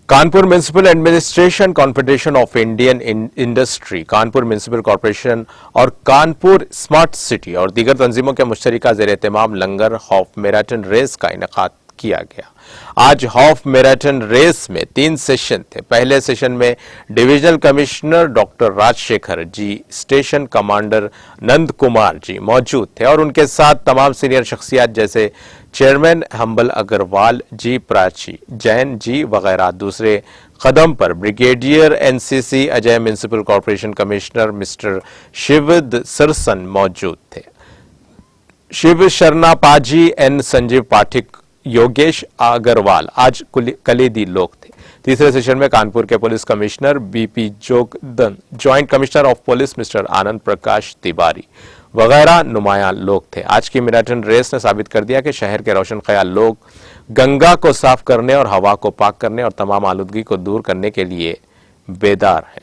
Kanpur municipal administration confederation of Indian industry, Kanpur municipal corporation और Kanpur smart city और दीगर तंजीमों के मुश्तरका ज़ेर-ए-एहतमाम लंगर हाफ मैराथन रेस का इनेकाद किया गया। आज हाफ मैराथन रेस में 3 सेशन थे। पहले सेशन में divisional commissioner doctor Rajshekhar ji, station commander Nand Kumar ji मौजूद थे और उनके साथ तमाम सीनियर शख्सियत जैसे चेयरमैन हम्बल अग्रवाल जी, प्राची जैन जी वगैरह। दूसरे कदम पर brigadier NCC Ajay, municipal corporation commissioner mister शिवद सरसन मौजूद थे। शिव शर्मा पाजी, एन संजीव पाठक, योगेश अग्रवाल आज कलीदी लोग थे। तीसरे सेशन में कानपुर के police commissioner BP Jogdan, joint commissioner of police mister Anand Prakash Tiwari वगैरह नुमायां लोग थे। आज की मैराथन रेस ने साबित कर दिया कि शहर के रोशन ख्याल लोग गंगा को साफ करने और हवा को पाक करने और तमाम आलूदगी को दूर करने के लिए बेदार हैं।